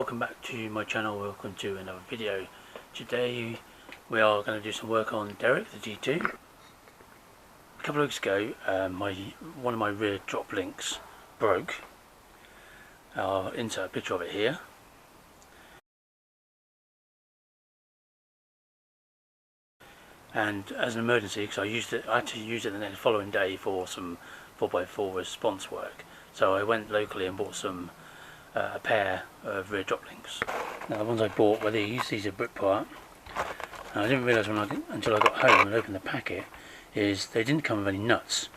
Welcome back to my channel, welcome to another video. Today we are going to do some work on Derek, the G2. A couple of weeks ago one of my rear drop links broke. I'll insert a picture of it here. And as an emergency, because I had to use it the next following day for some 4x4 response work, so I went locally and bought some a pair of rear drop links. Now the ones I bought were these are brick part. And I didn't realise until I got home and opened the packet is they didn't come with any nuts.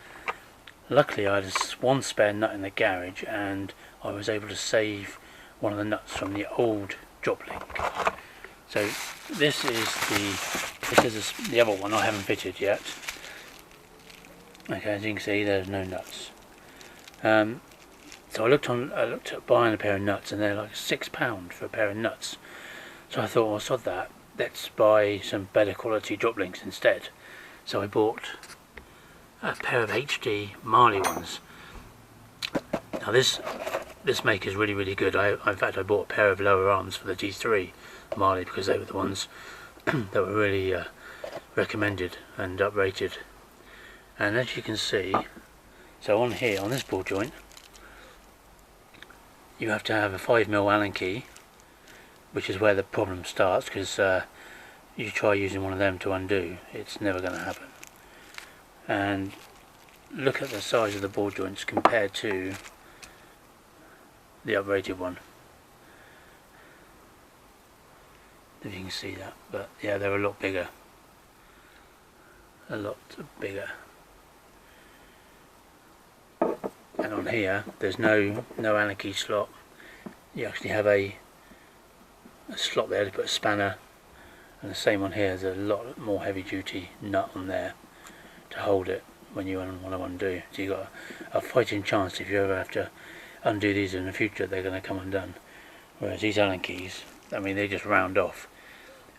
Luckily I had one spare nut in the garage and I was able to save one of the nuts from the old drop link. So this is the other one I haven't fitted yet. Okay, as you can see there's no nuts. So I looked at buying a pair of nuts and they're like £6 for a pair of nuts. So I thought, well, sod that, let's buy some better quality drop links instead. So I bought a pair of HD Meyle ones. Now this make is really good. In fact I bought a pair of lower arms for the G3 Meyle because they were the ones that were really recommended and uprated. And as you can see, so on here, on this ball joint, you have to have a 5mm Allen key, which is where the problem starts, because you try using one of them to undo, it's never going to happen. And look at the size of the ball joints compared to the uprated one. If you can see that, but yeah, they're a lot bigger. A lot bigger. And on here there's no Allen key slot. You actually have a slot there to put a spanner, and the same on here. There's a lot more heavy duty nut on there to hold it when you want to undo. So you've got a fighting chance if you ever have to undo these in the future, they're going to come undone. Whereas these Allen keys, I mean, they just round off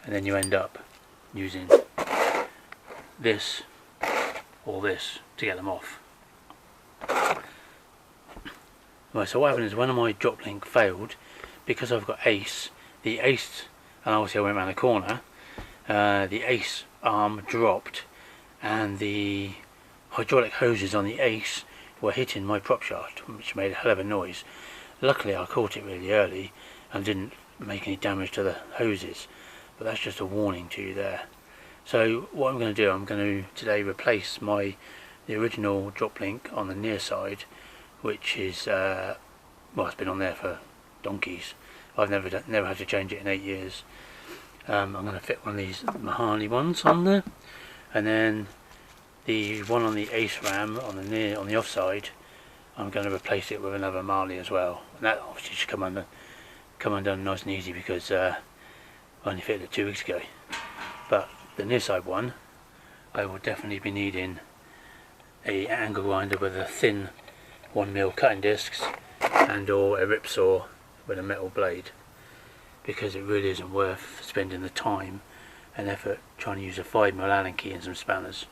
and then you end up using this or this to get them off. Right, so what happened is when my drop link failed, because I've got ACE, the ACE, and obviously I went around the corner, the ACE arm dropped and the hydraulic hoses on the ACE were hitting my prop shaft, which made a hell of a noise. Luckily I caught it really early and didn't make any damage to the hoses, but that's just a warning to you there. So what I'm going to do, I'm going to today replace the original drop link on the near side, which is well, it's been on there for donkeys. I've never had to change it in 8 years. I'm going to fit one of these Mahoney ones on there, and then the one on the ACE ram on the offside, I'm going to replace it with another Meyle as well. And that obviously should come undone nice and easy because I only fitted it 2 weeks ago. But the near side one, I will definitely be needing a angle grinder with a thin 1mm cutting discs and or a rip saw with a metal blade, because it really isn't worth spending the time and effort trying to use a 5mm Allen key and some spanners.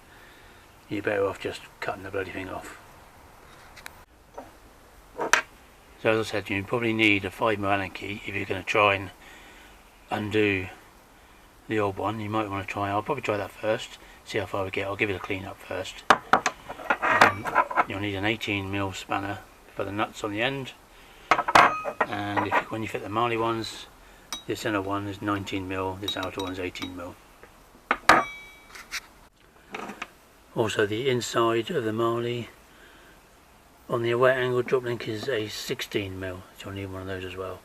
You're better off just cutting the bloody thing off. So as I said, you probably need a 5mm Allen key if you're going to try and undo the old one. You might want to I'll probably try that first, see how far we get. I'll give it a clean up first. And then you'll need an 18mm spanner for the nuts on the end, and when you fit the Meyle ones, this inner one is 19mm, this outer one is 18mm. Also the inside of the Meyle on the away angle drop link is a 16mm, so you'll need one of those as well.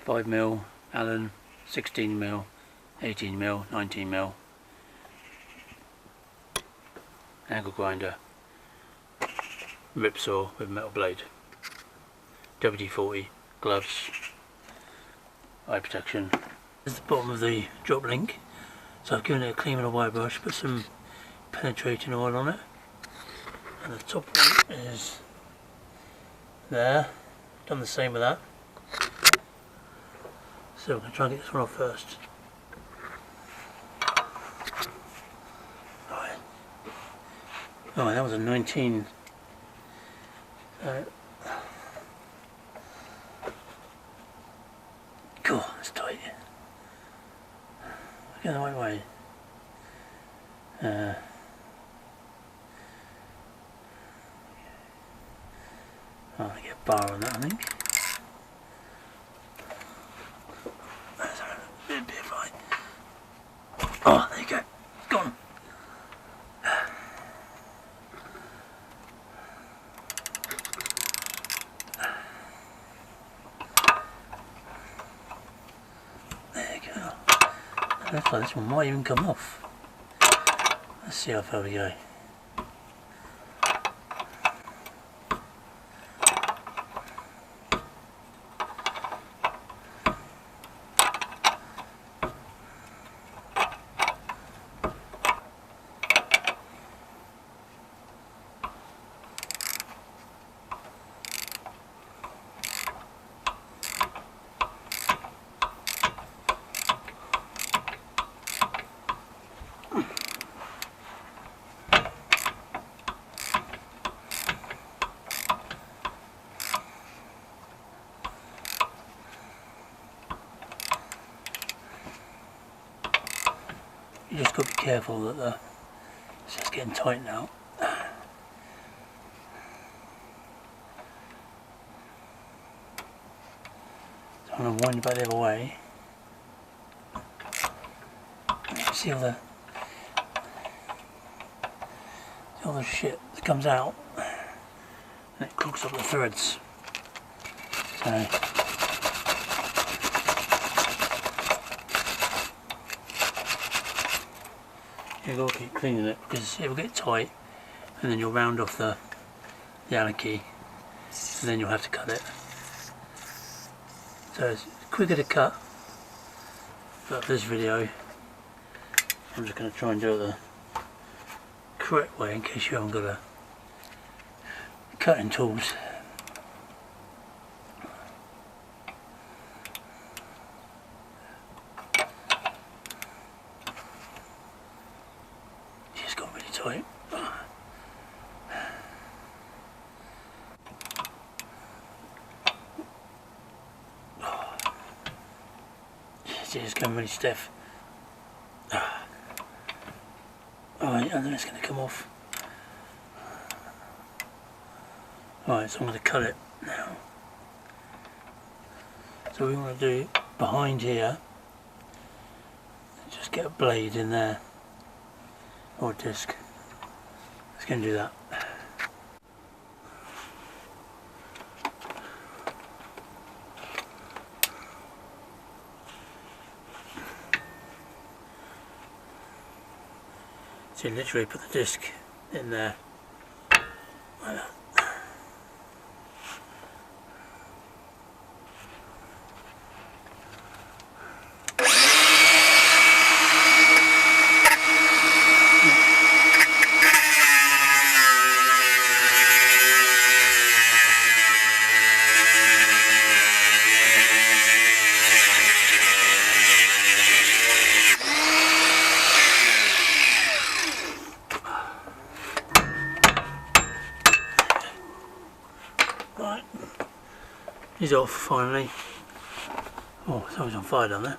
$5mm Allen, 16mm, 18mm, 19mm, angle grinder, rip saw with metal blade, WD-40, gloves, eye protection. This is the bottom of the drop link, so I've given it a clean with a wire brush, put some penetrating oil on it, and the top one is there, done the same with that. So I'm going to try and get this one off first. Right, Oh, that was a 19 So, cool, that's tight. Get the right way. I'll get a bar on that, I think. That's a bit of right. Oh, there you go. It's gone. There you go. It looks like this one might even come off. Let's see how far we go. You just got to be careful that it's just getting tight now. So I'm going to wind it back the other way. See all the shit that comes out, and it clogs up the threads. So you've got to keep cleaning it because it will get tight, and then you'll round off the Allen key, and then you'll have to cut it. So it's quicker to cut, but for this video I'm just going to try and do it the correct way in case you haven't got a cutting tools. It's got really tight. It's going really stiff. Alright, and then it's going to come off. Alright, so I'm going to cut it now. So we want to do behind here, just get a blade in there, or a disc. Let's go and do that. So you literally put the disc in there, like that. Right, he's off finally. Oh, something's on fire down there.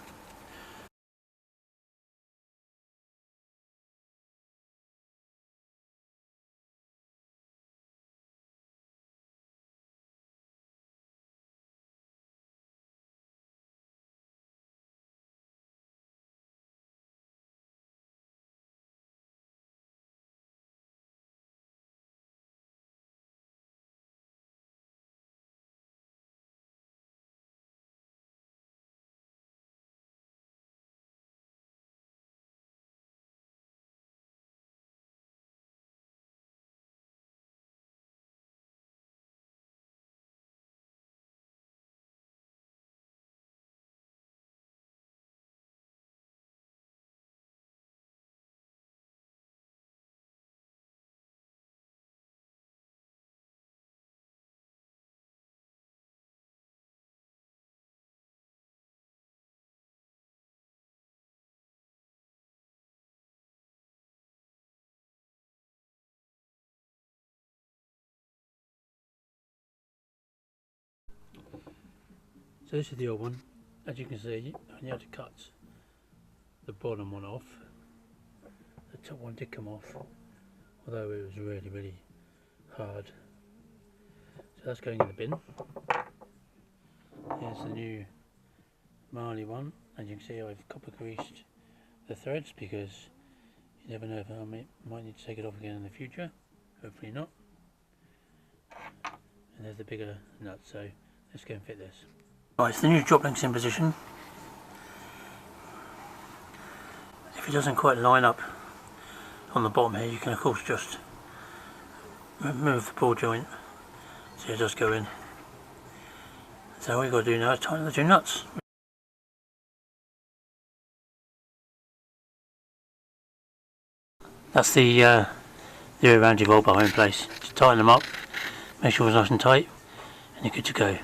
So this is the old one. As you can see, I only had to cut the bottom one off. The top one did come off, although it was really hard. So that's going in the bin. Here's the new Meyle one. As you can see, I've copper greased the threads because you never know if I might need to take it off again in the future. Hopefully not. And there's the bigger nut, so let's go and fit this. Right, it's the new Droplinks in position. If it doesn't quite line up on the bottom here, you can of course just remove the ball joint so it does go in. So all you've got to do now is tighten the two nuts. That's the around your ball bar in place. Just tighten them up, make sure it's nice and tight, and you're good to go.